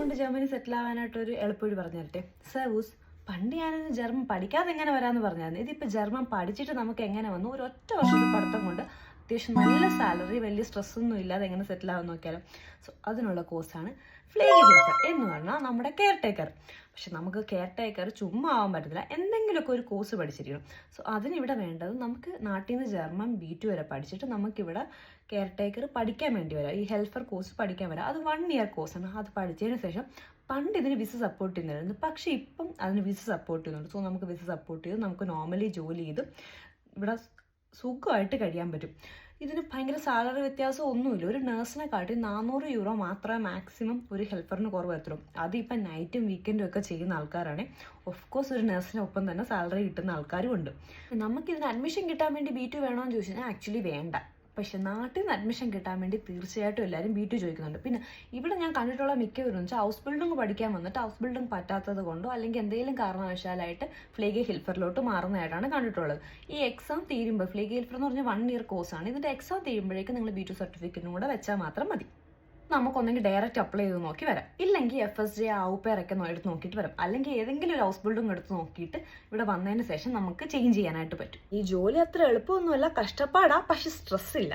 കൊണ്ട് ജർമ്മനി സെറ്റിൽ ആവാനായിട്ടൊരു എളുപ്പവഴി പറഞ്ഞു തരട്ടെ. സർവൂസ്, പണ്ട് ഞാനൊന്ന് ജർമ്മൻ പഠിക്കാതെ എങ്ങനെ വരാമെന്ന് പറഞ്ഞായിരുന്നു. ഇതിപ്പോൾ ജർമ്മൻ പഠിച്ചിട്ട് നമുക്ക് എങ്ങനെ വന്നു, ഒരു ഒറ്റ വർഷത്തെ പഠിത്തം കൊണ്ട് അത്യാവശ്യം നല്ല സാലറി, വലിയ സ്ട്രെസ്സൊന്നും ഇല്ലാതെ എങ്ങനെ സെറ്റിൽ ആവാൻ നോക്കിയാലും. സോ അതിനുള്ള കോഴ്സാണ് ഫ്ലേഗിഹിൽഫർ എന്ന് പറഞ്ഞാൽ നമ്മുടെ കെയർ ടേക്കർ. പക്ഷെ നമുക്ക് കെയർ ടേക്കർ ചുമ്മാ ആവാൻ പറ്റത്തില്ല, എന്തെങ്കിലുമൊക്കെ ഒരു കോഴ്സ് പഠിച്ചിരിക്കണം. സോ അതിനിവിടെ വേണ്ടത് നമുക്ക് നാട്ടിൽ നിന്ന് ജർമ്മൻ B2 വരെ പഠിച്ചിട്ട് നമുക്കിവിടെ കെയർ ടേക്കർ പഠിക്കാൻ വേണ്ടി വരാം. ഈ ഹെൽപ്പർ കോഴ്സ് പഠിക്കാൻ വരാം. അത് 1 ഇയർ കോഴ്സാണ്. അത് പഠിച്ചതിന് ശേഷം പണ്ട് ഇതിന് വിസ സപ്പോർട്ട് ചെയ്യുന്നുണ്ടായിരുന്നു, പക്ഷേ ഇപ്പം അതിന് വിസ സപ്പോർട്ട് ചെയ്യുന്നുണ്ട്. സോ നമുക്ക് വിസ സപ്പോർട്ട് ചെയ്ത് നമുക്ക് നോർമലി ജോലി ചെയ്ത് ഇവിടെ സുഖമായിട്ട് കഴിയാൻ പറ്റും. ഇതിന് ഭയങ്കര സാലറി വ്യത്യാസം ഒന്നുമില്ല. ഒരു നേഴ്സിനെ കാട്ടി 400 യൂറോ മാത്രമേ മാക്സിമം ഒരു ഹെൽപ്പറിന് കുറവ് എത്തുള്ളൂ. അതിപ്പം നൈറ്റും വീക്കെൻഡും ഒക്കെ ചെയ്യുന്ന ആൾക്കാരാണ്. ഓഫ് കോഴ്സ് ഒരു നേഴ്സിനൊപ്പം തന്നെ സാലറി കിട്ടുന്ന ആൾക്കാരും ഉണ്ട്. നമുക്കിതിന് അഡ്മിഷൻ കിട്ടാൻ വേണ്ടി B2 വേണമെന്ന് ചോദിച്ചാൽ ആക്ച്വലി വേണ്ട. പക്ഷെ നാട്ടിൽ നിന്ന് അഡ്മിഷൻ കിട്ടാൻ വേണ്ടി തീർച്ചയായിട്ടും എല്ലാവരും B2 ചോദിക്കുന്നുണ്ട്. പിന്നെ ഇവിടെ ഞാൻ കണ്ടിട്ടുള്ള മിക്കവരും വെച്ചാൽ ഹൗസ് ബിൽഡിംഗ് പഠിക്കാൻ വന്നിട്ട് ഹൗസ് ബിൽഡിംഗ് പറ്റാത്തത് കൊണ്ടോ അല്ലെങ്കിൽ എന്തെങ്കിലും കാരണവശാലായിട്ട് ഫ്ലേഗിഹിൽഫറിലോട്ട് മാറുന്നതായിട്ടാണ് കണ്ടിട്ടുള്ളത്. ഈ എക്സാം തീരുമ്പോൾ, ഫ്ലേഗിഹിൽഫർ എന്ന് പറഞ്ഞാൽ 1 ഇയർ കോഴ്സാണ്. ഇതിൻ്റെ എക്സാം തീരുമ്പോഴേക്കും നിങ്ങൾ B2 സർട്ടിഫിക്കറ്റും കൂടെ വെച്ചാൽ മാത്രം മതി. നമുക്കൊന്നെങ്കിൽ ഡയറക്റ്റ് അപ്ലൈ ചെയ്ത് നോക്കി വരാം, ഇല്ലെങ്കിൽ FSJ ഔപേരൊക്കെ എടുത്ത് നോക്കിയിട്ട് വരാം, അല്ലെങ്കിൽ ഏതെങ്കിലും ഒരു ഹൗസ് ബിൽഡിംഗ് എടുത്ത് നോക്കിയിട്ട് ഇവിടെ വന്നതിന് ശേഷം നമുക്ക് ചേഞ്ച് ചെയ്യാനായിട്ട് പറ്റും. ഈ ജോലി അത്ര എളുപ്പമൊന്നുമല്ല, കഷ്ടപ്പാടാ, പക്ഷെ സ്ട്രെസ് ഇല്ല.